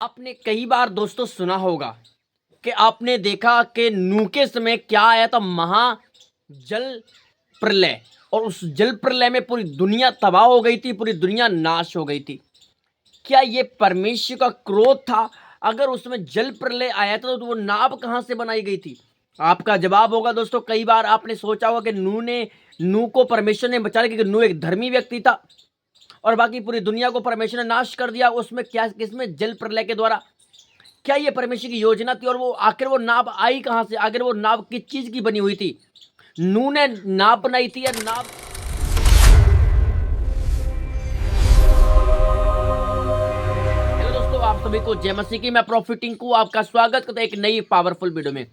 आपने कई बार दोस्तों सुना होगा कि आपने देखा कि नूह के समय क्या आया था, महाजल प्रलय। और उस जल प्रलय में पूरी दुनिया तबाह हो गई थी, पूरी दुनिया नाश हो गई थी। क्या ये परमेश्वर का क्रोध था? अगर उसमें जल प्रलय आया था तो वो नाव कहाँ से बनाई गई थी? आपका जवाब होगा दोस्तों, कई बार आपने सोचा होगा कि नूह को परमेश्वर ने बचा लिया क्योंकि नूह एक धर्मी व्यक्ति था और बाकी पूरी दुनिया को परमेश्वर ने नाश कर दिया। उसमें क्या, किसमें? जल प्रलय के द्वारा। क्या ये परमेश्वर की योजना थी? और वो आखिर वो नाव आई कहां से? आखिर वो नाव किस चीज की बनी हुई थी? नूह ने नाव बनाई थी या नाव? हेलो दोस्तों, आप सभी को जय मसीह की। मैं प्रॉफिट टिंकू आपका स्वागत करता हूं एक नई पावरफुल वीडियो में।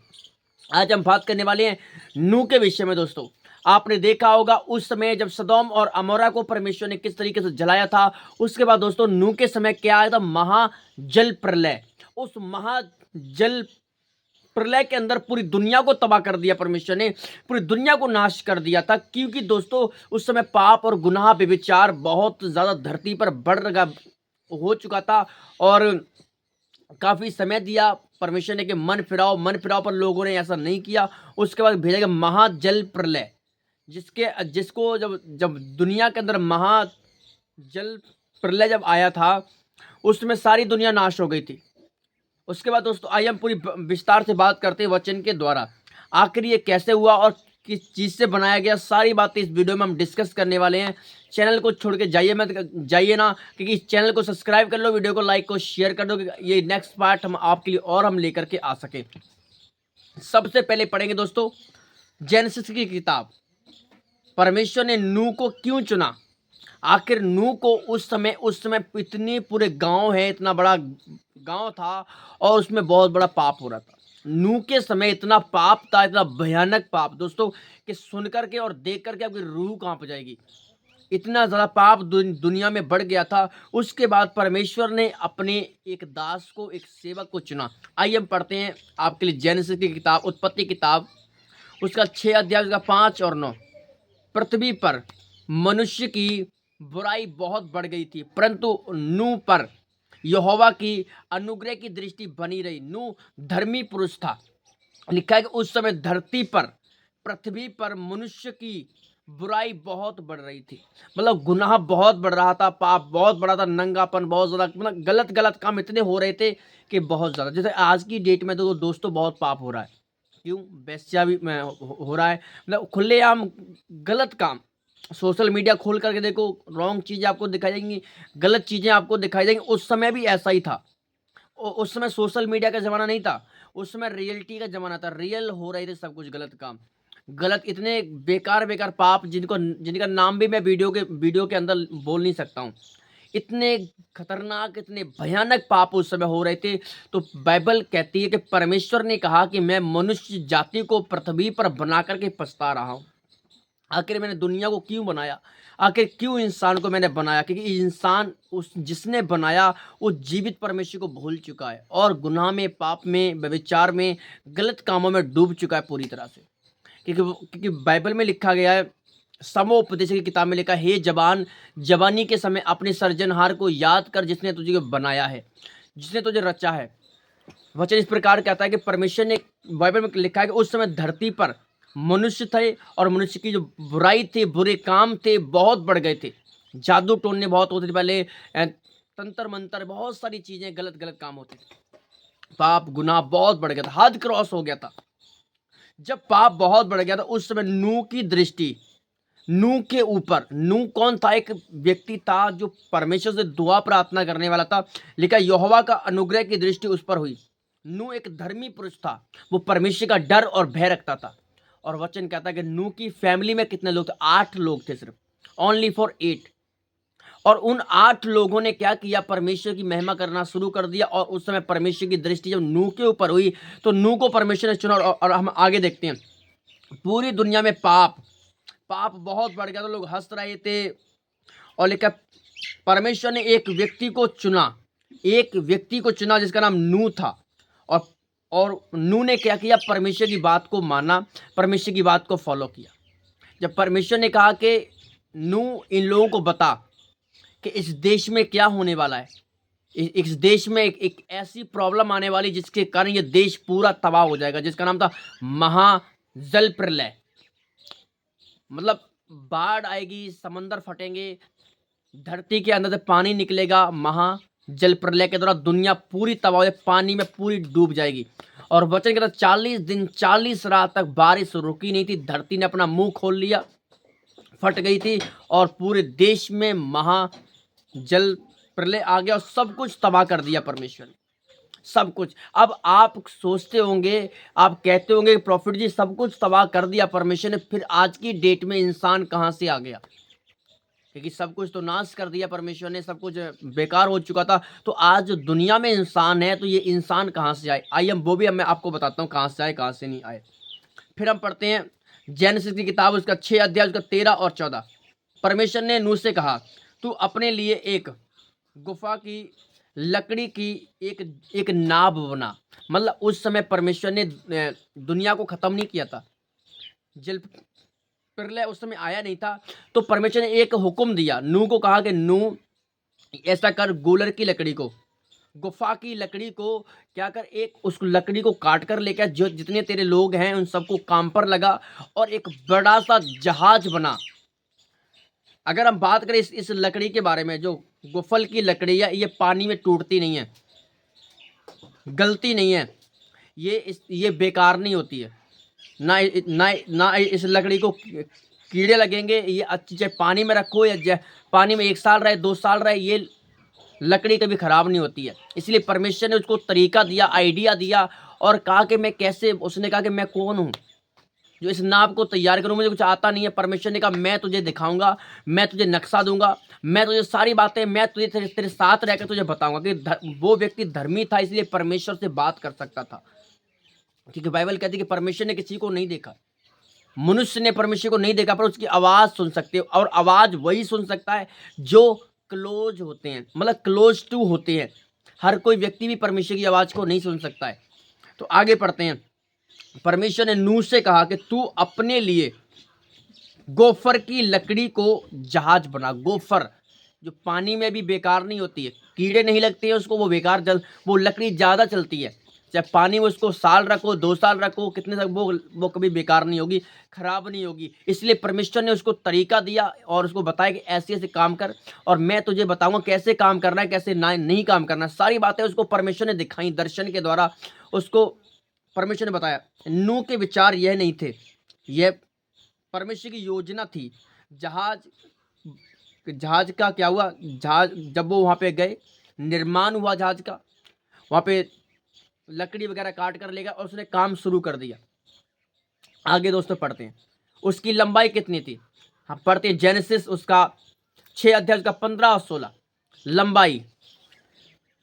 आज हम बात करने वाले हैं नूह के विषय में। दोस्तों, आपने देखा होगा उस समय जब सदोम और अमोरा को परमेश्वर ने किस तरीके से जलाया था। उसके बाद दोस्तों नूह के समय क्या आया था? महाजल प्रलय। उस महाजल प्रलय के अंदर पूरी दुनिया को तबाह कर दिया परमेश्वर ने, पूरी दुनिया को नाश कर दिया था। क्योंकि दोस्तों उस समय पाप और गुनाह व्यभिचार बहुत ज्यादा धरती पर बढ़ रहा हो चुका था और काफी समय दिया परमेश्वर ने कि मन फिराओ, मन फिराओ, पर लोगों ने ऐसा नहीं किया। उसके बाद भेजा गया महाजल प्रलय, जिसको जब जब दुनिया के अंदर महाजल प्रलय जब आया था उसमें सारी दुनिया नाश हो गई थी। उसके बाद दोस्तों आइए हम पूरी विस्तार से बात करते हैं वचन के द्वारा। आखिर ये कैसे हुआ और किस चीज़ से बनाया गया, सारी बातें इस वीडियो में हम डिस्कस करने वाले हैं। चैनल को छोड़ के जाइए ना, क्योंकि इस चैनल को सब्सक्राइब कर लो, वीडियो को लाइक को शेयर कर दो, ये नेक्स्ट पार्ट हम आपके लिए और हम लेकर के आ सके। सबसे पहले पढ़ेंगे दोस्तों जेनेसिस की किताब। परमेश्वर ने नूह को क्यों चुना? आखिर नूह को उस समय इतनी पूरे गांव है, इतना बड़ा गांव था और उसमें बहुत बड़ा पाप हो रहा था। नूह के समय इतना पाप था, इतना भयानक पाप दोस्तों कि सुन करके और देख करके आपकी रूह कांप जाएगी। इतना ज़्यादा पाप दुनिया में बढ़ गया था। उसके बाद परमेश्वर ने अपने एक दास को, एक सेवक को चुना। आइए हम पढ़ते हैं आपके लिए जेनेसिस की किताब, उत्पत्ति किताब, उसका 6 अध्याय, उसका 5 और 9। पृथ्वी पर मनुष्य की बुराई बहुत बढ़ गई थी, परंतु नूह पर यहोवा की अनुग्रह की दृष्टि बनी रही। नूह धर्मी पुरुष था। लिखा है कि उस समय धरती पर, पृथ्वी पर मनुष्य की बुराई बहुत बढ़ रही थी। मतलब गुनाह बहुत बढ़ रहा था, पाप बहुत बड़ा था, नंगापन बहुत ज्यादा, मतलब गलत गलत काम इतने हो रहे थे कि बहुत ज्यादा। जैसे आज की डेट में तो दोस्तों बहुत पाप हो रहा है। क्यों? वेश्या भी हो रहा है, मतलब खुलेआम गलत काम। सोशल मीडिया खोल करके देखो, रॉन्ग चीज़ें आपको दिखाई देंगी, गलत चीज़ें आपको दिखाई देंगी। उस समय भी ऐसा ही था। उस समय सोशल मीडिया का ज़माना नहीं था, उस समय रियलिटी का ज़माना था। रियल हो रहे थे सब कुछ गलत काम, गलत इतने बेकार बेकार पाप जिनका नाम भी मैं वीडियो के अंदर बोल नहीं सकता हूँ। इतने खतरनाक, इतने भयानक पाप उस समय हो रहे थे। तो बाइबल कहती है कि परमेश्वर ने कहा कि मैं मनुष्य जाति को पृथ्वी पर बना करके पछता रहा हूँ। आखिर मैंने दुनिया को क्यों बनाया? आखिर क्यों इंसान को मैंने बनाया? क्योंकि इंसान, उस जिसने बनाया वो जीवित परमेश्वर को भूल चुका है और गुनाह में, पाप में, व्यभिचार में, गलत कामों में डूब चुका है पूरी तरह से। क्योंकि बाइबल में लिखा गया है, समोपदेश की किताब में लिखा है, हे जवान, जवानी के समय अपने सर्जनहार को याद कर जिसने तुझे बनाया है, जिसने तुझे रचा है। वचन इस प्रकार कहता है कि परमेश्वर ने, बाइबल में लिखा है कि उस समय धरती पर मनुष्य थे और मनुष्य की जो बुराई थी, बुरे काम थे, बहुत बढ़ गए थे। जादू टोनने बहुत होते थे पहले, तंत्र मंत्र, बहुत सारी चीजें, गलत गलत काम होते थे। पाप गुनाह बहुत बढ़ गया था, हद क्रॉस हो गया था। जब पाप बहुत बढ़ गया था उस समय नूह की दृष्टि, नूह के ऊपर, नूह कौन था? एक व्यक्ति था जो परमेश्वर से दुआ प्रार्थना करने वाला था। लिखा यहोवा का अनुग्रह की दृष्टि उस पर हुई। नूह एक धर्मी पुरुष था, वो परमेश्वर का डर और भय रखता था। और वचन कहता है कि नूह की फैमिली में कितने लोग थे? 8 लोग थे सिर्फ, ओनली फॉर 8। और उन 8 लोगों ने क्या किया? परमेश्वर की महिमा करना शुरू कर दिया। और उस समय परमेश्वर की दृष्टि जब नूह के ऊपर हुई तो नूह को परमेश्वर ने चुना। और हम आगे देखते हैं, पूरी दुनिया में पाप पाप बहुत बढ़ गया था, लोग हंस रहे थे। और लेकिन परमेश्वर ने एक व्यक्ति को चुना, एक व्यक्ति को चुना जिसका नाम नूह था। और नूह ने क्या किया? परमेश्वर की बात को माना, परमेश्वर की बात को फॉलो किया। जब परमेश्वर ने कहा कि नूह इन लोगों को बता कि इस देश में क्या होने वाला है, इस देश में एक ऐसी प्रॉब्लम आने वाली जिसके कारण ये देश पूरा तबाह हो जाएगा, जिसका नाम था महाजल प्रलय। मतलब बाढ़ आएगी, समंदर फटेंगे, धरती के अंदर से पानी निकलेगा, महाजल प्रलय के दौरान दुनिया पूरी तबाह हो जाए, पानी में पूरी डूब जाएगी। और वचन के अंदर 40 दिन 40 रात तक बारिश रुकी नहीं थी, धरती ने अपना मुंह खोल लिया, फट गई थी और पूरे देश में महाजल प्रलय आ गया और सब कुछ तबाह कर दिया परमेश्वर ने, सब कुछ। अब आप सोचते होंगे, आप कहते होंगे प्रॉफिट जी सब कुछ तबाह कर दिया परमेश्वर ने, फिर आज की डेट में इंसान कहाँ से आ गया? क्योंकि सब कुछ तो नाश कर दिया परमेश्वर ने, सब कुछ बेकार हो चुका था। तो आज जो दुनिया में इंसान है, तो ये इंसान कहाँ से आए? आइए हम वो भी मैं आपको बताता हूँ कहाँ से आए, कहाँ से नहीं आए। फिर हम पढ़ते हैं जेनेसिस की किताब, उसका 6 अध्याय, उसका 13 और 14। परमेश्वर ने नूह से कहा, तू अपने लिए एक गुफा की लकड़ी की एक नाव बना। मतलब उस समय परमेश्वर ने दुनिया को खत्म नहीं किया था, जल प्रलय उस समय आया नहीं था। तो परमेश्वर ने एक हुक्म दिया, नूह को कहा कि नूह ऐसा कर, गूलर की लकड़ी को, गुफा की लकड़ी को क्या कर, एक उस लकड़ी को काट कर लेकर जो जितने तेरे लोग हैं उन सबको काम पर लगा और एक बड़ा सा जहाज बना। अगर हम बात करें इस लकड़ी के बारे में, जो गुफल की लकड़ी है, ये पानी में टूटती नहीं है, गलती नहीं है, ये बेकार नहीं होती है, ना ना ना इस लकड़ी को कीड़े लगेंगे। ये अच्छी, चाहे पानी में रखो या पानी में 1 साल रहे 2 साल रहे, ये लकड़ी कभी ख़राब नहीं होती है। इसलिए परमेश्वर ने उसको तरीका दिया, आइडिया दिया और कहा कि मैं कैसे, उसने कहा कि मैं कौन हूँ जो इस नाव को तैयार करूँ, मुझे कुछ आता नहीं है। परमेश्वर ने कहा मैं तुझे दिखाऊंगा, मैं तुझे नक्शा दूंगा, मैं तुझे सारी बातें, मैं तुझे तेरे साथ रहकर तुझे बताऊंगा। कि वो व्यक्ति धर्मी था, इसलिए परमेश्वर से बात कर सकता था, क्योंकि बाइबल कहती है कि परमेश्वर ने किसी को नहीं देखा, मनुष्य ने परमेश्वर को नहीं देखा, पर उसकी आवाज़ सुन सकते हो। और आवाज़ वही सुन सकता है जो क्लोज होते हैं, मतलब क्लोज टू होते हैं। हर कोई व्यक्ति भी परमेश्वर की आवाज़ को नहीं सुन सकता है। तो आगे पढ़ते हैं। परमेश्वर ने नूह से कहा कि तू अपने लिए गोफर की लकड़ी को जहाज बना। गोफर जो पानी में भी बेकार नहीं होती है, कीड़े नहीं लगते हैं उसको, वो बेकार वो लकड़ी ज़्यादा चलती है, चाहे पानी में उसको साल रखो 2 साल रखो कितने तक, वो कभी बेकार नहीं होगी, खराब नहीं होगी। इसलिए परमेश्वर ने उसको तरीका दिया और उसको बताया कि ऐसे ऐसे काम कर और मैं तुझे बताऊंगा कैसे काम करना है, कैसे ना नहीं काम करना। सारी बातें उसको परमेश्वर ने दिखाई, दर्शन के द्वारा उसको परमेश्वर ने बताया। नूह के विचार यह नहीं थे, यह परमेश्वर की योजना थी। जहाज जहाज का क्या हुआ, जहाज जब वो वहाँ पे गए, निर्माण हुआ जहाज का, वहाँ पे लकड़ी वगैरह काट कर लेगा और उसने काम शुरू कर दिया। आगे दोस्तों पढ़ते हैं, उसकी लंबाई कितनी थी। हम पढ़ते हैं जेनेसिस उसका 6 अध्याय का 15 और 16। लंबाई,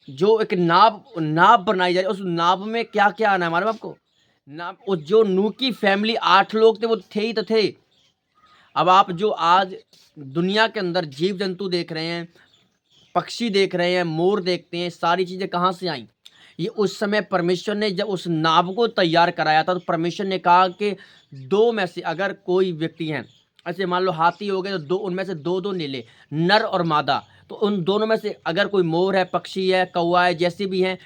जो एक नाव बनाई जा रही है, उस नाव में क्या क्या आना है हमारे आपको नाव। उस जो नूह की फैमिली 8 लोग थे, वो थे ही तो थे। अब आप जो आज दुनिया के अंदर जीव जंतु देख रहे हैं, पक्षी देख रहे हैं, मोर देखते हैं, सारी चीज़ें कहाँ से आई? ये उस समय परमेश्वर ने जब उस नाव को तैयार कराया था, तो परमेश्वर ने कहा कि 2 में से अगर कोई व्यक्ति हैं, ऐसे मान लो हाथी हो गए, तो 2 उनमें से 2 ले ले, नर और मादा। तो उन दोनों में से अगर कोई मोर है, पक्षी है, कौवा है, जैसे भी हैं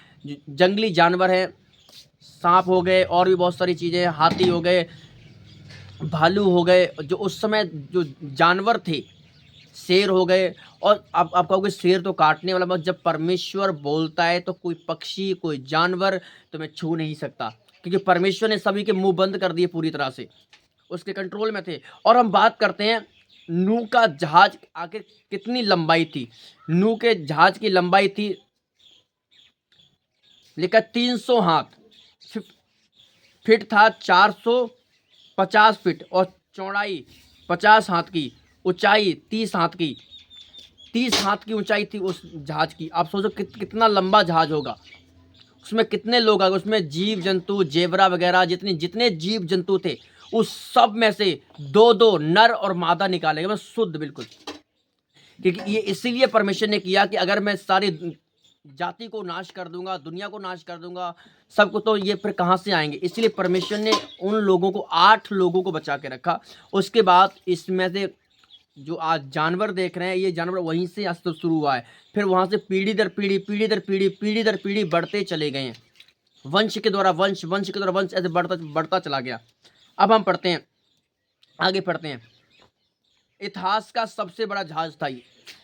जंगली जानवर हैं, सांप हो गए और भी बहुत सारी चीज़ें, हाथी हो गए, भालू हो गए, जो उस समय जो जानवर थे, शेर हो गए। और आप कहोगे शेर तो काटने वाला, बस जब परमेश्वर बोलता है तो कोई पक्षी, कोई जानवर तुम्हें छू नहीं सकता, क्योंकि परमेश्वर ने सभी के मुंह बंद कर दिए, पूरी तरह से उसके कंट्रोल में थे। और हम बात करते हैं नूह का जहाज आखिर कितनी लंबाई थी। नूह के जहाज की लंबाई थी लिखा 300 हाथ, फिट था 450 फीट और चौड़ाई 50 हाथ की, ऊंचाई 30 हाथ की, 30 हाथ की ऊंचाई थी उस जहाज की। आप सोचो कितना लंबा जहाज होगा, उसमें कितने लोग आ गए, उसमें जीव जंतु, जेबरा वगैरह, जितने जीव जंतु थे, उस सब में से 2 नर और मादा निकालेगा, बस शुद्ध बिल्कुल। क्योंकि ये इसीलिए परमेश्वर ने किया कि अगर मैं सारी जाति को नाश कर दूंगा, दुनिया को नाश कर दूंगा, सबको, तो ये फिर कहाँ से आएंगे। इसलिए परमेश्वर ने उन लोगों को 8 लोगों को बचा के रखा। उसके बाद इसमें से जो आज जानवर देख रहे हैं, ये जानवर वहीं से अस्तित्व शुरू हुआ है। फिर वहाँ से पीढ़ी दर पीढ़ी, पीढ़ी दर पीढ़ी, पीढ़ी दर पीढ़ी बढ़ते चले गए हैं। वंश के द्वारा वंश, वंश के द्वारा वंश, ऐसे बढ़ता बढ़ता चला गया। अब हम पढ़ते हैं, आगे पढ़ते हैं। इतिहास का सबसे बड़ा जहाज था ये।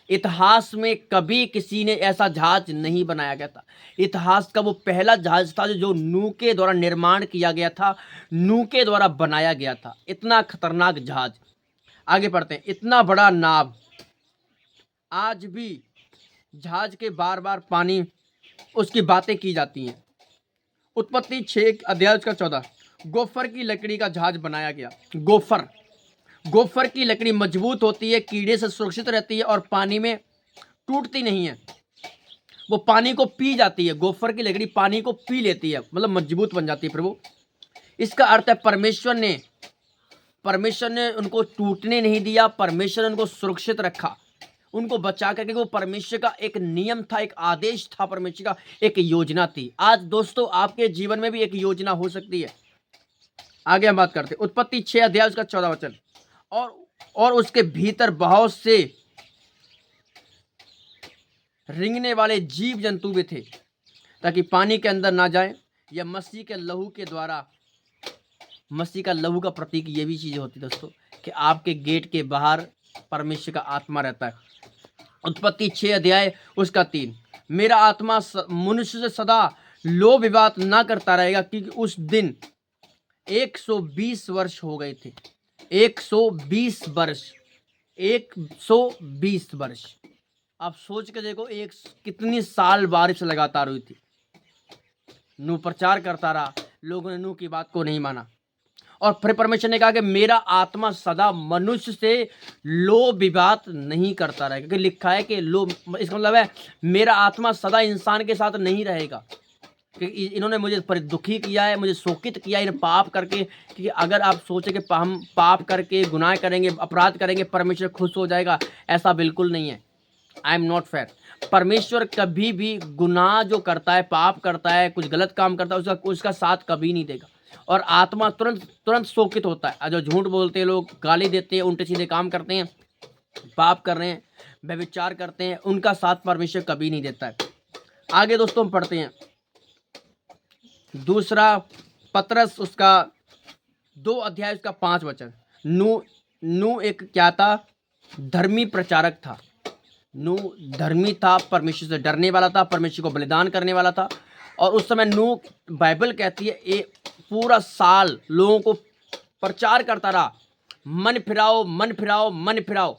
इतिहास में कभी किसी ने ऐसा जहाज नहीं बनाया गया था। इतिहास का वो पहला जहाज था जो नूह के द्वारा निर्माण किया गया था, नूह के द्वारा बनाया गया था। इतना खतरनाक जहाज। आगे पढ़ते हैं। इतना बड़ा नाव, आज भी जहाज के बार बार पानी उसकी बातें की जाती हैं। उत्पत्ति 6 अध्याय का 14। गोफर की लकड़ी का जहाज बनाया गया। गोफर की लकड़ी मजबूत होती है, कीड़े से सुरक्षित रहती है और पानी में टूटती नहीं है। वो पानी को पी जाती है। गोफर की लकड़ी पानी को पी लेती है, मतलब मजबूत बन जाती है प्रभु। इसका अर्थ है परमेश्वर ने उनको टूटने नहीं दिया, परमेश्वर ने उनको सुरक्षित रखा, उनको बचा करके। वो परमेश्वर का एक नियम था, एक आदेश था, परमेश्वर का एक योजना थी। आज दोस्तों आपके जीवन में भी एक योजना हो सकती है। आगे हम बात करते हैं। उत्पत्ति 6 अध्याय उसका 14 वचन। और उसके भीतर बहुत से रेंगने वाले जीव जंतु भी थे ताकि पानी के अंदर ना जाए। यह मसीह के लहू के द्वारा, मसीह का लहू का प्रतीक ये भी चीज़ होती है दोस्तों कि आपके गेट के बाहर परमेश्वर का आत्मा रहता है। उत्पत्ति 6 अध्याय उसका 3। मेरा आत्मा मनुष्य से सदा लोभ विवाद ना करता रहेगा, क्योंकि उस दिन 120 वर्ष हो गए थे। 120 वर्ष, 120 वर्ष। आप सोच के देखो, कितनी साल बारिश लगातार हुई थी। नूह प्रचार करता रहा, लोगों ने नूह की बात को नहीं माना। और फिर परमेश्वर ने कहा कि मेरा आत्मा सदा मनुष्य से लोभ विवाद नहीं करता रहेगा, क्योंकि लिखा है कि लोभ, इसका मतलब है मेरा आत्मा सदा इंसान के साथ नहीं रहेगा, क्योंकि इन्होंने मुझे दुखी किया है, मुझे शोकित किया है इन पाप करके। क्योंकि अगर आप सोचें कि हम पाप करके गुनाह करेंगे, अपराध करेंगे, परमेश्वर खुश हो जाएगा, ऐसा बिल्कुल नहीं है। I am not fair. परमेश्वर कभी भी गुनाह जो करता है, पाप करता है, कुछ गलत काम करता है, उसका साथ कभी नहीं देगा। और आत्मा तुरंत शोकित होता है। जो झूठ बोलते हैं लोग, गाली देते हैं, उल्टे सीधे काम करते हैं, पाप कर रहे हैं, व्यभिचार करते हैं, उनका साथ परमेश्वर कभी नहीं देता है। आगे दोस्तों हम पढ़ते हैं दूसरा पतरस उसका 2 अध्याय उसका 5 वचन। नूह एक क्या था? धर्मी प्रचारक था। नूह धर्मी था, परमेश्वर से डरने वाला था, परमेश्वर को बलिदान करने वाला था। और उस समय नूह, बाइबल कहती है, पूरा साल लोगों को प्रचार करता रहा, मन फिराओ, मन फिराओ, मन फिराओ।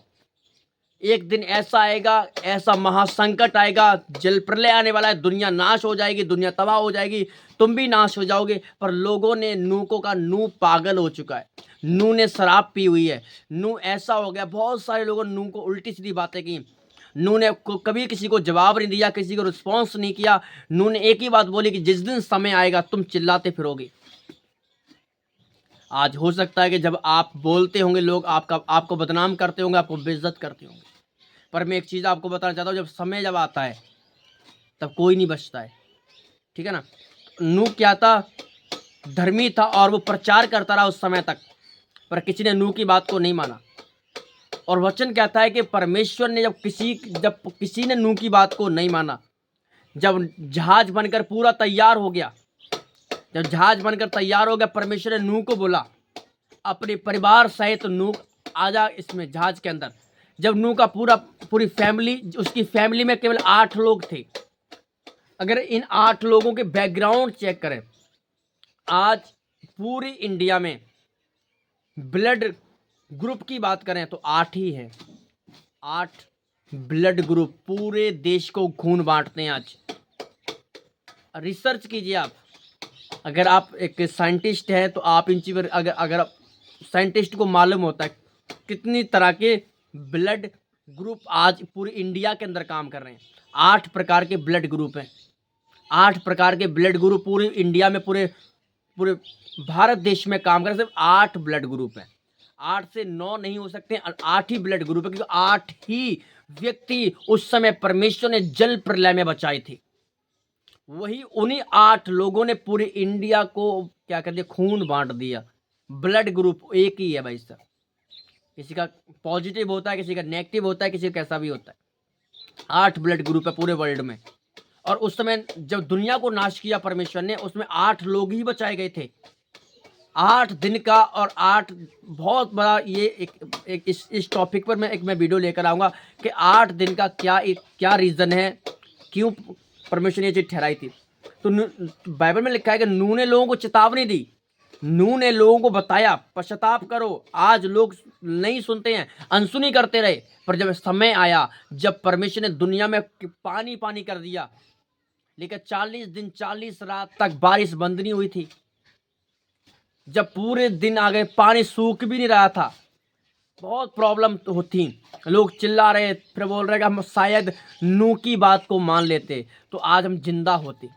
एक दिन ऐसा आएगा, ऐसा महासंकट आएगा, जल प्रलय आने वाला है, दुनिया नाश हो जाएगी, दुनिया तबाह हो जाएगी, तुम भी नाश हो जाओगे। पर लोगों ने नूह को कहा, नूह पागल हो चुका है, नूह ने शराब पी हुई है, नूह ऐसा हो गया। बहुत सारे लोगों ने नूह को उल्टी सीधी बातें की। नूह ने कभी किसी को जवाब नहीं दिया, किसी को रिस्पॉन्स नहीं किया। नूह ने एक ही बात बोली कि जिस दिन समय आएगा तुम चिल्लाते फिरोगे। आज हो सकता है कि जब आप बोलते होंगे, लोग आपको बदनाम करते होंगे, आपको बेइज्जत करते होंगे। पर मैं एक चीज़ आपको बताना चाहता हूँ, जब समय जब आता है तब कोई नहीं बचता है, ठीक है ना। नूह क्या था? धर्मी था, और वो प्रचार करता रहा उस समय तक, पर किसी ने नूह की बात को नहीं माना। और वचन कहता है कि परमेश्वर ने जब किसी ने नूह की बात को नहीं माना, जब जहाज बनकर पूरा तैयार हो गया, परमेश्वर ने नूह को बोला, अपने परिवार सहित नूह आजा इसमें जहाज के अंदर। जब नूह का पूरी फैमिली, उसकी फैमिली में केवल 8 लोग थे। अगर इन 8 लोगों के बैकग्राउंड चेक करें, आज पूरी इंडिया में ब्लड ग्रुप की बात करें तो 8 ही है। 8 ब्लड ग्रुप पूरे देश को खून बांटते हैं। आज रिसर्च कीजिए आप, अगर आप एक साइंटिस्ट हैं तो आप इन चीज़, अगर साइंटिस्ट को मालूम होता है कितनी तरह के ब्लड ग्रुप आज पूरी इंडिया के अंदर काम कर रहे हैं। 8 प्रकार के ब्लड ग्रुप हैं। 8 प्रकार के ब्लड ग्रुप पूरी इंडिया में, पूरे भारत देश में काम कर रहे हैं। सिर्फ 8 ब्लड ग्रुप हैं। 8 से 9 नहीं हो सकते, 8 ही ब्लड ग्रुप है, क्योंकि 8 ही व्यक्ति उस समय परमेश्वर ने जल प्रलय में बचाए थे। वही उन्हीं 8 लोगों ने पूरे इंडिया को क्या कर दिया? खून बांट दिया। ब्लड ग्रुप एक ही है भाई साहब। किसी का पॉजिटिव होता है, किसी का नेगेटिव होता है, किसी का कैसा भी होता है। 8 ब्लड ग्रुप है पूरे वर्ल्ड में। और उस समय जब दुनिया को नाश किया परमेश्वर ने, उसमें 8 लोग ही बचाए गए थे। 8 दिन का और 8 बहुत बड़ा ये एक इस टॉपिक पर मैं वीडियो लेकर आऊँगा कि 8 दिन का क्या रीज़न है, क्यों परमेश्वर ने ये चीज़ ठहराई थी। तो बाइबल में लिखा है कि नूह ने लोगों को चेतावनी दी, नूह ने लोगों को बताया पश्चाताप करो। आज लोग नहीं सुनते हैं, अनसुनी करते रहे, पर जब समय आया, जब परमेश्वर ने दुनिया में पानी पानी कर दिया, लेकिन 40 दिन 40 रात तक बारिश बंद नहीं हुई थी। जब पूरे दिन आ गए, पानी सूख भी नहीं रहा था, बहुत प्रॉब्लम तो होती, लोग चिल्ला रहे, फिर बोल रहे कि हम शायद नूह की बात को मान लेते तो आज हम जिंदा होते।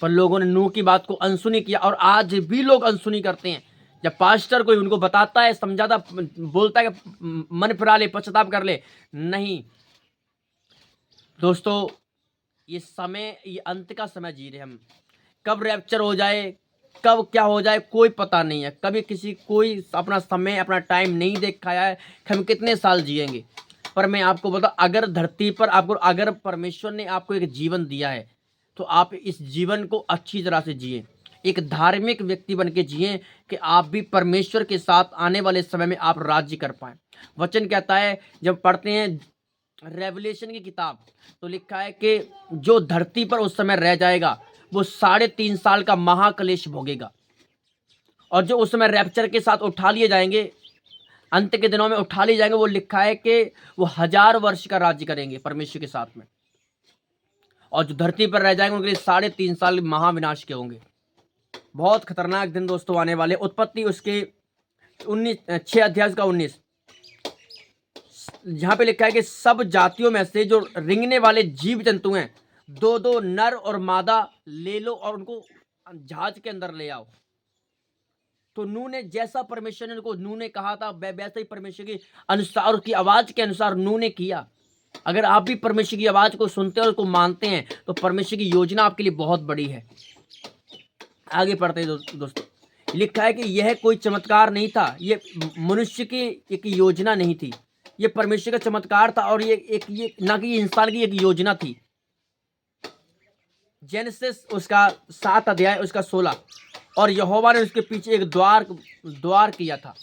पर लोगों ने नूह की बात को अनसुनी किया, और आज भी लोग अनसुनी करते हैं। जब पास्टर कोई उनको बताता है, समझाता, बोलता है कि मन फिरा ले, पश्चाताप कर ले, नहीं दोस्तों, ये अंत का समय जी रहे हम। कब रैप्चर हो जाए, कब क्या हो जाए, कोई पता नहीं है। कभी कोई अपना समय, अपना टाइम नहीं देख पाया है कि हम कितने साल जिएंगे। पर मैं आपको बता, अगर धरती पर अगर परमेश्वर ने आपको एक जीवन दिया है, तो आप इस जीवन को अच्छी तरह से जिए, एक धार्मिक व्यक्ति बन के जिए, कि आप भी परमेश्वर के साथ आने वाले समय में आप राज्य कर पाएं। वचन कहता है, जब पढ़ते हैं रेवलेशन की किताब, तो लिखा है कि जो धरती पर उस समय रह जाएगा, वो 3.5 साल का महाक्लेश भोगेगा। और जो उस समय रैप्चर के साथ उठा लिए जाएंगे, अंत के दिनों में उठा लिए जाएंगे, वो लिखा है कि वो 1000 वर्ष का राज्य करेंगे परमेश्वर के साथ में। और जो धरती पर रह जाएंगे, उनके लिए 3.5 साल महाविनाश के होंगे। बहुत खतरनाक दिन दोस्तों आने वाले। उत्पत्ति उसके 6 अध्याय का 19, जहां पे लिखा है कि सब जातियों में से जो रेंगने वाले जीव जंतु हैं, 2-2 नर और मादा ले लो और उनको जहाज के अंदर ले आओ। तो नूह ने जैसा परमेश्वर ने नूह ने कहा था, वैसे ही परमेश्वर की अनुसार, उसकी आवाज के अनुसार नूह ने किया। अगर आप भी परमेश्वर की आवाज को सुनते हैं और उसको मानते हैं, तो परमेश्वर की योजना आपके लिए बहुत बड़ी है। आगे पढ़ते हैं दोस्तों, लिखा है कि यह कोई चमत्कार नहीं था, ये मनुष्य की एक योजना नहीं थी, ये परमेश्वर का चमत्कार था, और ये ना कि इंसान की एक योजना थी। जेनेसिस उसका 7 अध्याय उसका 16, और यहोवा ने उसके पीछे एक द्वार किया था।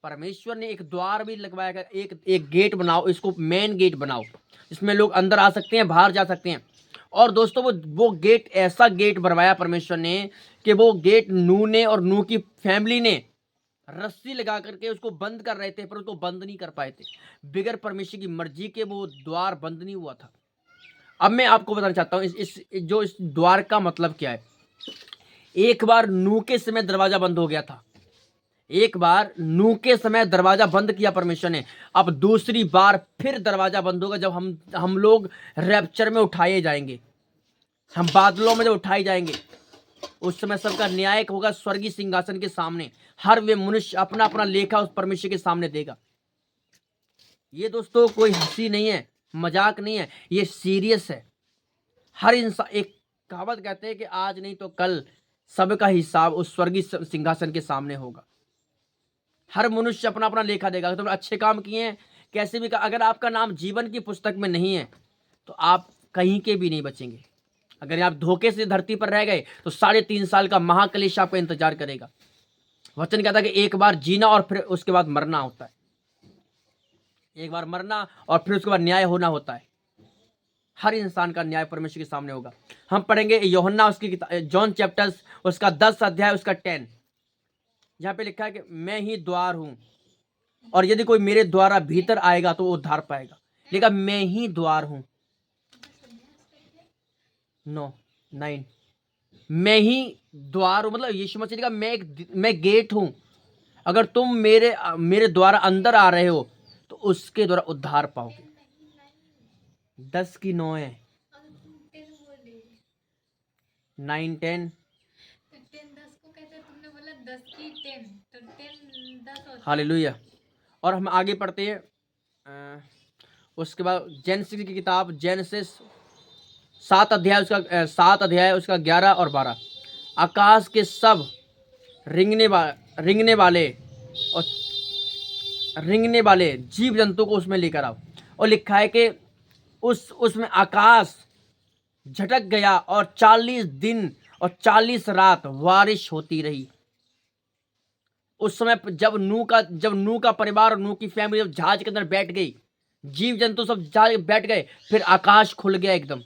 परमेश्वर ने एक द्वार भी लगवाया, एक गेट बनाओ, इसको मेन गेट बनाओ, इसमें लोग अंदर आ सकते हैं, बाहर जा सकते हैं। और दोस्तों वो गेट, ऐसा गेट बनवाया परमेश्वर ने कि वो गेट नूह ने और नूह की फैमिली ने रस्सी लगा करके उसको बंद कर रहे थे, पर उसको बंद नहीं कर पाए थे। बिगर परमेश्वर की मर्जी के वो द्वार बंद नहीं हुआ था। अब मैं आपको बताना चाहता हूँ इस द्वार का मतलब क्या है। एक बार नूह के समय दरवाजा बंद हो गया था, एक बार नूह के समय दरवाजा बंद किया परमेश्वर ने। अब दूसरी बार फिर दरवाजा बंद होगा, जब हम लोग रैप्चर में उठाए जाएंगे, हम बादलों में जब उठाए जाएंगे, उस समय सबका न्याय होगा स्वर्गीय सिंहासन के सामने। हर वे मनुष्य अपना अपना लेखा उस परमेश्वर के सामने देगा। ये दोस्तों कोई हंसी नहीं है, मजाक नहीं है, ये सीरियस है। हर इंसान, एक कहावत कहते हैं कि आज नहीं तो कल सबका हिसाब उस स्वर्गीय सिंहासन के सामने होगा। हर मनुष्य अपना अपना लेखा देगा। तुमने अच्छे काम किए हैं, कैसे भी अगर आपका नाम जीवन की पुस्तक में नहीं है, तो आप कहीं के भी नहीं बचेंगे। अगर आप धोखे से धरती पर रह गए, तो 3.5 साल का महाक्लेश आपका इंतजार करेगा। वचन कहता है कि एक बार जीना और फिर उसके बाद मरना होता है। एक बार मरना और फिर उसके बाद न्याय होना होता है। हर इंसान का न्याय परमेश्वर के सामने होगा। हम पढ़ेंगे यूहन्ना उसकी किताब, जॉन चैप्टर उसका 10 अध्याय उसका 10, जहाँ पे लिखा है कि मैं ही द्वार हूं, और यदि कोई मेरे द्वारा भीतर आएगा तो वो उद्धार पाएगा। लिखा मैं ही द्वार हूं। 9 मैं ही द्वार हूं, मतलब यीशु मसीह का मैं गेट हूं। अगर तुम मेरे द्वारा अंदर आ रहे हो, तो उसके द्वारा उद्धार पाओगे। 10 की 9 है, 9 10 हालेलुया। और हम आगे पढ़ते हैं, उसके बाद जेनेसिस की किताब, जेनेसिस 7 अध्याय उसका 11 और 12। आकाश के सब रिंगने वाले और रेंगने वाले जीव जंतु को उसमें लेकर आओ। और लिखा है कि उसमें आकाश झटक गया और 40 दिन और 40 रात बारिश होती रही। उस समय जब नूह का परिवार और नूह की फैमिली जब जहाज के अंदर बैठ गई, जीव जंतु सब जहाज में बैठ गए, फिर आकाश खुल गया एकदम,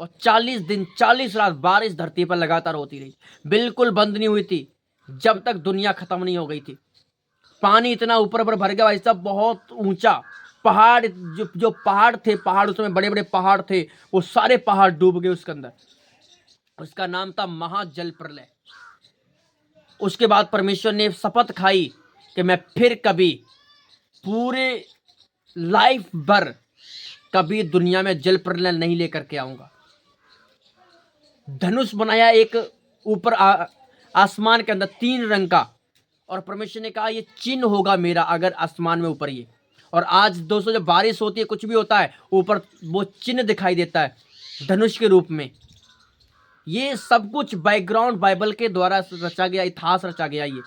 और 40 दिन 40 रात बारिश धरती पर लगातार होती रही, बिल्कुल बंद नहीं हुई थी जब तक दुनिया खत्म नहीं हो गई थी। पानी इतना ऊपर ऊपर भर गया भाई साहब, बहुत ऊंचा पहाड़, जो पहाड़ थे, पहाड़ उसमें बड़े बड़े पहाड़ थे, वो सारे पहाड़ डूब गए उसके अंदर। उसका नाम था महाजल प्रलय। उसके बाद परमेश्वर ने शपथ खाई कि मैं फिर कभी पूरे लाइफ भर कभी दुनिया में जल प्रलय नहीं लेकर के आऊंगा। धनुष बनाया एक ऊपर आसमान के अंदर 3 रंग का, और परमेश्वर ने कहा ये चिन्ह होगा मेरा अगर आसमान में ऊपर ये। और आज दोस्तों जब बारिश होती है, कुछ भी होता है, ऊपर वो चिन्ह दिखाई देता है धनुष के रूप में। ये सब कुछ बैकग्राउंड बाइबल के द्वारा रचा गया, इतिहास रचा गया ये।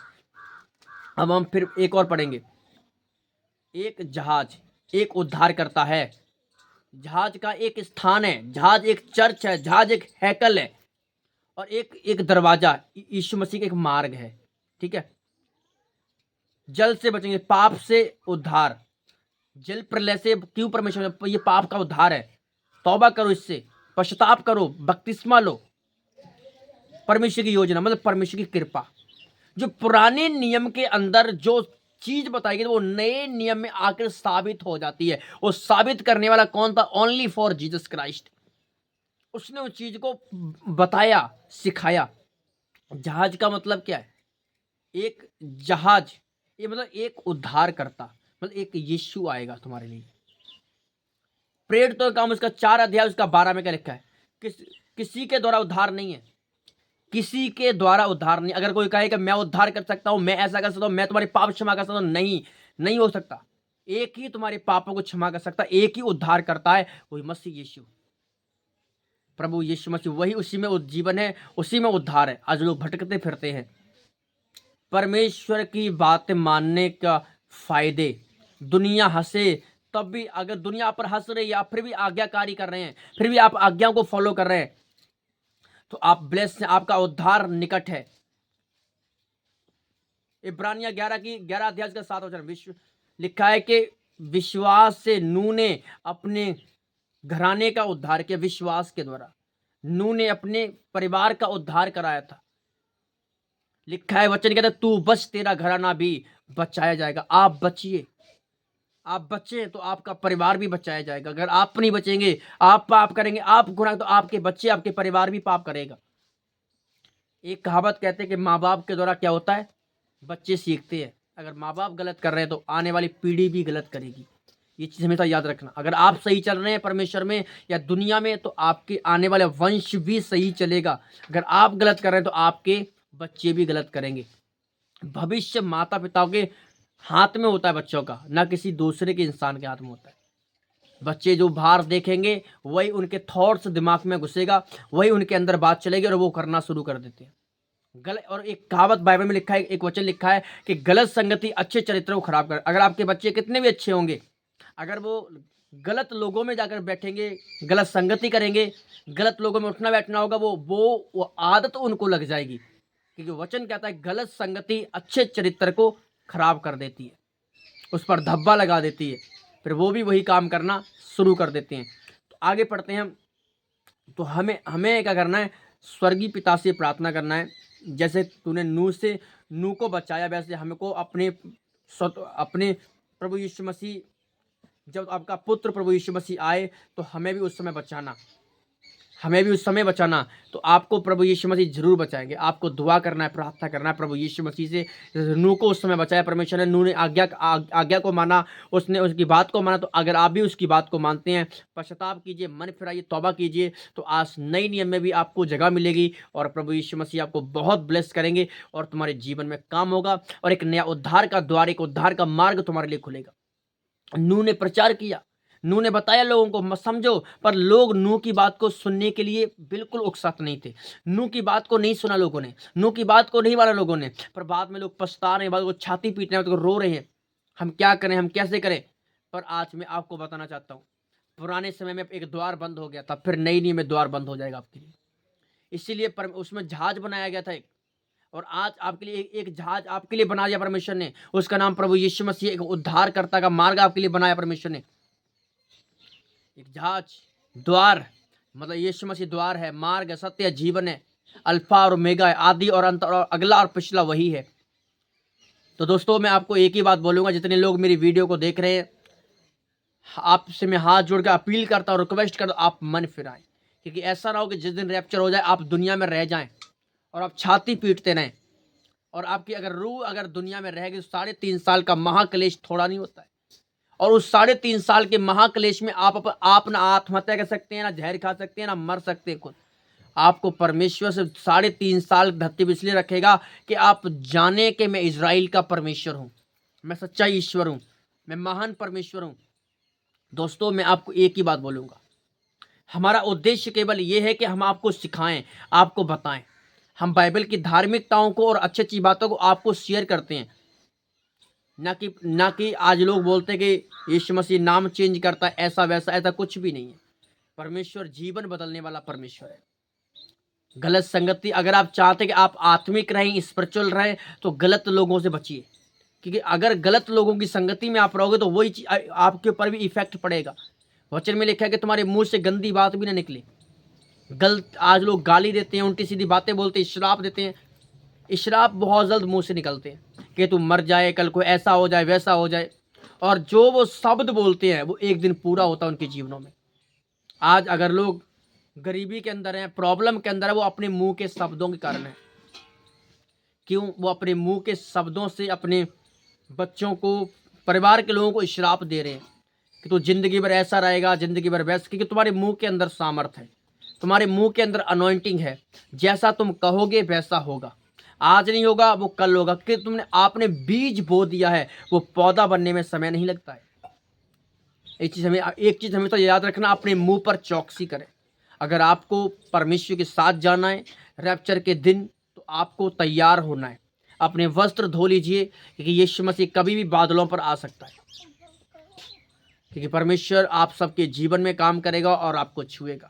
अब हम फिर एक और पढ़ेंगे। एक जहाज एक उद्धार करता है, जहाज का एक स्थान है, जहाज एक चर्च है, जहाज एक हैकल है, और एक दरवाजा यीशु मसीह का एक मार्ग है। ठीक है, जल से बचेंगे, पाप से उद्धार, जल प्रलय से क्यों परमेश्वर, ये पाप का उद्धार है, तौबा करो, इससे पश्चाताप करो, बपतिस्मा लो। परमेश्वर की योजना मतलब परमेश्वर की कृपा, जो पुराने नियम के अंदर जो चीज बताई गई वो नए नियम में आकर साबित हो जाती है। वो साबित करने वाला कौन था? Only for Jesus Christ. उसने उस चीज को बताया, सिखाया। जहाज का मतलब क्या है? एक जहाज, ये मतलब एक उद्धार करता, मतलब एक यीशु आएगा तुम्हारे लिए। प्रेरित तो काम उसका 4 अध्याय उसका 12 में क्या लिखा है? किसी के द्वारा उद्धार नहीं है, किसी के द्वारा उद्धार नहीं। अगर कोई कहे कि मैं उद्धार कर सकता हूं, मैं ऐसा कर सकता हूं, मैं तुम्हारे पाप क्षमा कर सकता हूं, नहीं, नहीं हो सकता। एक ही तुम्हारे पापों को क्षमा कर सकता, एक ही उद्धार करता है, वही मसीह यीशु, प्रभु यीशु मसीह। वही, उसी में जीवन है, उसी में उद्धार है। आज लोग भटकते फिरते हैं। परमेश्वर की बातें मानने का फायदे, दुनिया हंसे तब भी, अगर दुनिया पर हंस रही है, आप फिर भी आज्ञाकारी कर रहे हैं, फिर भी आप आज्ञाओं को फॉलो कर रहे हैं, तो आप ब्लेस्ड हैं, आपका उद्धार निकट है। इब्रानिया 11 अध्याय का 7 वचन विश्व लिखा है कि विश्वास से नूह ने अपने घराने का उद्धार किया। विश्वास के द्वारा नूह ने अपने परिवार का उद्धार कराया था। लिखा है, वचन कहता है, तू बच, तेरा घराना भी बचाया जाएगा। आप बचिए, आप बचे तो आपका परिवार भी बचाया जाएगा। अगर आप नहीं बचेंगे, आप पाप करेंगे, आप गुनाह, तो आपके बच्चे, आपके परिवार भी पाप करेगा। एक कहावत कहते हैं कि माँ बाप के द्वारा क्या होता है? बच्चे सीखते हैं। अगर माँ बाप गलत कर रहे हैं तो आने वाली पीढ़ी भी गलत करेगी। ये चीज़ हमेशा याद रखना। अगर आप सही चल रहे हैं परमेश्वर में या दुनिया में, तो आपके आने वाले वंश भी सही चलेगा। अगर आप गलत कर रहे हैं तो आपके बच्चे भी गलत करेंगे। भविष्य माता पिता के हाथ में होता है बच्चों का, ना किसी दूसरे के इंसान के हाथ में होता है। बच्चे जो बाहर देखेंगे वही उनके थॉट्स दिमाग में घुसेगा, वही उनके अंदर बात चलेगी और वो करना शुरू कर देते हैं गलत। और एक कहावत बाइबल में लिखा है, एक वचन लिखा है कि गलत संगति अच्छे चरित्र को खराब कर। अगर आपके बच्चे कितने भी अच्छे होंगे, अगर वो गलत लोगों में जाकर बैठेंगे, गलत संगति करेंगे, गलत लोगों में उठना बैठना होगा, वो आदत उनको लग जाएगी। क्योंकि वचन कहता है गलत संगति अच्छे चरित्र को खराब कर देती है, उस पर धब्बा लगा देती है, फिर वो भी वही काम करना शुरू कर देते हैं। तो आगे पढ़ते हैं हम। तो हमें क्या करना है? स्वर्गीय पिता से प्रार्थना करना है। जैसे तूने नूह को बचाया, वैसे हमको अपने प्रभु यीशु मसीह, जब आपका पुत्र प्रभु यीशु मसीह आए तो हमें भी उस समय बचाना, हमें भी उस समय बचाना। तो आपको प्रभु यीशु मसीह जरूर बचाएंगे। आपको दुआ करना है, प्रार्थना करना है प्रभु यीशु मसीह से। नूह को उस समय बचाया परमेश्वर ने, नूह ने आज्ञा को माना, उसने उसकी बात को माना। तो अगर आप भी उसकी बात को मानते हैं, पश्चाताप कीजिए, मन फिराइए, तौबा कीजिए, तो आज नई नियम में भी आपको जगह मिलेगी और प्रभु यीशु मसीह आपको बहुत ब्लेस करेंगे और तुम्हारे जीवन में काम होगा और एक नया उद्धार का द्वार, एक उद्धार का मार्ग तुम्हारे लिए खुलेगा। नूह ने प्रचार किया, नूह ने बताया लोगों को मत समझो, पर लोग नूह की बात को सुनने के लिए बिल्कुल उकसात नहीं थे। नूह की बात को नहीं सुना लोगों ने, नूह की बात को नहीं माना लोगों ने। पर बाद में लोग पछता रहे हैं, बाद को छाती पीट रहे हैं, तो रो रहे हैं। हम क्या करें, हम कैसे करें। पर आज मैं आपको बताना चाहता हूँ, पुराने समय में एक द्वार बंद हो गया था, फिर नई नींव में द्वार बंद हो जाएगा आपके लिए। इसीलिए उसमें जहाज बनाया गया था एक, और आज आपके लिए एक जहाज आपके लिए बना दिया परमेश्वर ने। उसका नाम प्रभु यीशु मसीह, एक उद्धारकर्ता का मार्ग आपके लिए बनाया परमेश्वर ने। एक जहाज, द्वार, मतलब यीशु मसीह द्वार है, मार्ग है, सत्य है, जीवन है, अल्फा और ओमेगा है, आदि और अंत और अगला और पिछला वही है। तो दोस्तों मैं आपको एक ही बात बोलूंगा, जितने लोग मेरी वीडियो को देख रहे हैं, आपसे मैं हाथ जोड़ के अपील करता हूँ, रिक्वेस्ट करता हूँ, आप मन फिराएं। क्योंकि ऐसा ना हो कि जिस दिन रैप्चर हो जाए आप दुनिया में रह जाएं और आप छाती पीटते रहें, और आपकी अगर रूह अगर दुनिया में रहेगी तो 3.5 साल का महाक्लेश थोड़ा नहीं होता है। और उस 3.5 साल के महाक्लेश में आप ना आत्महत्या कर सकते हैं, ना जहर खा सकते हैं, ना मर सकते हैं खुद। आपको परमेश्वर से 3.5 साल धरती पर इसलिए रखेगा कि आप जाने कि मैं इज़राइल का परमेश्वर हूँ, मैं सच्चा ईश्वर हूँ, मैं महान परमेश्वर हूँ। दोस्तों मैं आपको एक ही बात बोलूँगा, हमारा उद्देश्य केवल ये है कि हम आपको सिखाएं, आपको बताएं। हम बाइबल की धार्मिकताओं को और अच्छी अच्छी बातों को आपको शेयर करते हैं, ना कि आज लोग बोलते हैं कि यीशु मसीह नाम चेंज करता है, ऐसा वैसा, ऐसा कुछ भी नहीं है। परमेश्वर जीवन बदलने वाला परमेश्वर है। गलत संगति, अगर आप चाहते हैं कि आप आत्मिक रहें, स्पिरिचुअल रहें, तो गलत लोगों से बचिए। क्योंकि अगर गलत लोगों की संगति में आप रहोगे तो वही चीज आपके ऊपर भी इफेक्ट पड़ेगा। वचन में लिखा है कि तुम्हारे मुंह से गंदी बात भी ना निकले। गलत आज लोग गाली देते हैं, उल्टी सीधी बातें बोलते हैं, श्राप देते हैं। श्राप बहुत जल्द मुंह से निकलते हैं कि तू मर जाए, कल को ऐसा हो जाए, वैसा हो जाए। और जो वो शब्द बोलते हैं वो एक दिन पूरा होता है उनके जीवनों में। आज अगर लोग गरीबी के अंदर हैं, प्रॉब्लम के अंदर है, वो अपने मुंह के शब्दों के कारण है। क्यों? वो अपने मुंह के शब्दों से अपने बच्चों को, परिवार के लोगों को श्राप दे रहे हैं कि तू जिंदगी भर ऐसा रहेगा, जिंदगी भर वैसा। क्योंकि तुम्हारे मुंह के अंदर सामर्थ है, तुम्हारे मुंह के अंदर अनॉइंटिंग है। जैसा तुम कहोगे वैसा होगा। आज नहीं होगा वो कल होगा, क्योंकि आपने बीज बो दिया है, वो पौधा बनने में समय नहीं लगता है। एक चीज़ हमें तो याद रखना, अपने मुंह पर चौकसी करें। अगर आपको परमेश्वर के साथ जाना है रैप्चर के दिन, तो आपको तैयार होना है। अपने वस्त्र धो लीजिए, क्योंकि यीशु मसीह कभी भी बादलों पर आ सकता है। क्योंकि परमेश्वर आप सबके जीवन में काम करेगा और आपको छुएगा।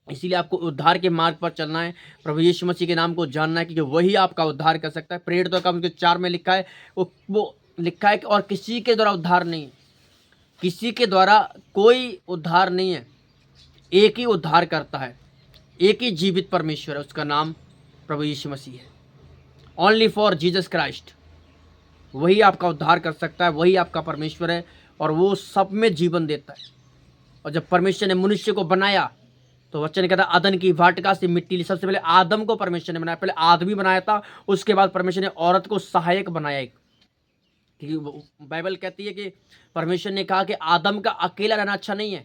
इसीलिए आपको उद्धार के मार्ग पर चलना है, प्रभु यीशु मसीह के नाम को जानना है, क्योंकि वही आपका उद्धार कर सकता है। प्रेरित तो कम 4 में लिखा है, वो लिखा है कि और किसी के द्वारा उद्धार नहीं है, किसी के द्वारा कोई उद्धार नहीं है। एक ही उद्धार करता है, एक ही जीवित परमेश्वर है, उसका नाम प्रभु यीशु मसीह है। ओनली फॉर जीसस क्राइस्ट, वही आपका उद्धार कर सकता है, वही आपका परमेश्वर है, और वो सब में जीवन देता है। और जब परमेश्वर ने मनुष्य को बनाया तो वचन कहता है अदन की वाटिका से मिट्टी ली। सबसे पहले आदम को परमेश्वर ने बनाया, पहले आदमी बनाया था, उसके बाद परमेश्वर ने औरत को सहायक बनाया एक। क्योंकि बाइबल कहती है कि परमेश्वर ने कहा कि आदम का अकेला रहना अच्छा नहीं है,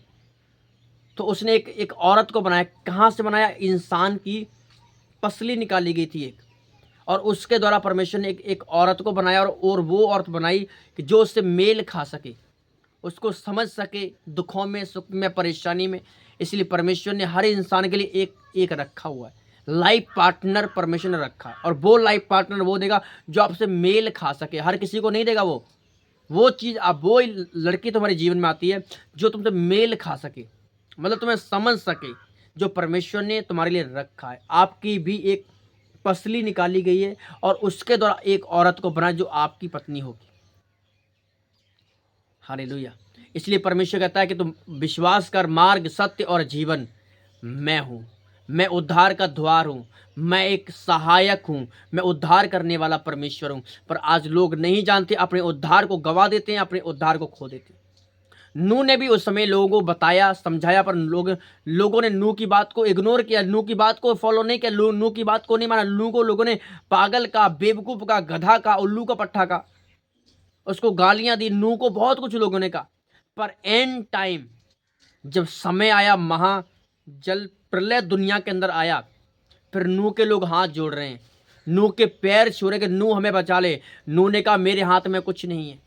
तो उसने एक औरत को बनाया। कहाँ से बनाया? इंसान की पसली निकाली गई थी एक, और उसके द्वारा परमेश्वर ने एक औरत को बनाया, और वो औरत बनाई कि जो उससे मेल खा सके, उसको समझ सके दुखों में, सुख में, परेशानी में। इसलिए परमेश्वर ने हर इंसान के लिए एक रखा हुआ है, लाइफ पार्टनर परमेश्वर ने रखा है। और वो लाइफ पार्टनर वो देगा जो आपसे मेल खा सके, हर किसी को नहीं देगा वो चीज़। आप वो लड़की तुम्हारे जीवन में आती है जो तुमसे मेल खा सके, मतलब तुम्हें समझ सके, जो परमेश्वर ने तुम्हारे लिए रखा है। आपकी भी एक पसली निकाली गई है, और उसके द्वारा एक औरत को बनाया जो आपकी पत्नी होगी। हालेलुया। इसलिए परमेश्वर कहता है कि तुम विश्वास कर, मार्ग, सत्य और जीवन मैं हूँ। मैं उद्धार का द्वार हूँ, मैं एक सहायक हूँ, मैं उद्धार करने वाला परमेश्वर हूँ। पर आज लोग नहीं जानते, अपने उद्धार को गवा देते हैं, अपने उद्धार को खो देते हैं। नूह ने भी उस समय लोगों को बताया, समझाया, पर लोगों ने नूह की बात को इग्नोर किया, नूह की बात को फॉलो नहीं किया, नूह की बात को नहीं माना। नूह को लोगों ने पागल का, बेवकूफ़ का, गधा का, उल्लू का पट्टा का, उसको गालियां दी। नूह को बहुत कुछ लोगों ने कहा। पर एंड टाइम जब समय आया, महाजल प्रलय दुनिया के अंदर आया, फिर नूह के लोग हाथ जोड़ रहे हैं, नूह के पैर छू रहे कि नूह हमें बचा ले। नूह ने कहा मेरे हाथ में कुछ नहीं है।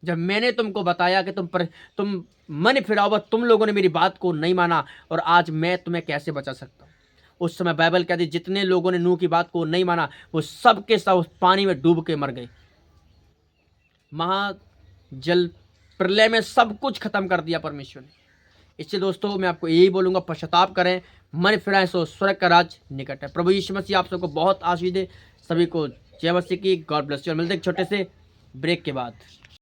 जब मैंने तुमको बताया कि तुम मन फिराओ, तुम लोगों ने मेरी बात को नहीं माना, और आज मैं तुम्हें कैसे बचा सकता हूँ। उस समय बाइबल कहती है जितने लोगों ने नूह की बात को नहीं माना, वो सब के सब उस पानी में डूब के मर गए। महाजल प्रलय में सब कुछ खत्म कर दिया परमेश्वर ने। इससे दोस्तों मैं आपको यही बोलूँगा, पश्चाताप करें, मन फिराएं, सो स्वर्ग का राज निकट है। प्रभु यीशु मसीह आप सबको बहुत आशीष दे। सभी को जय मसीह की। God bless you. मिलते हैं एक छोटे से ब्रेक के बाद।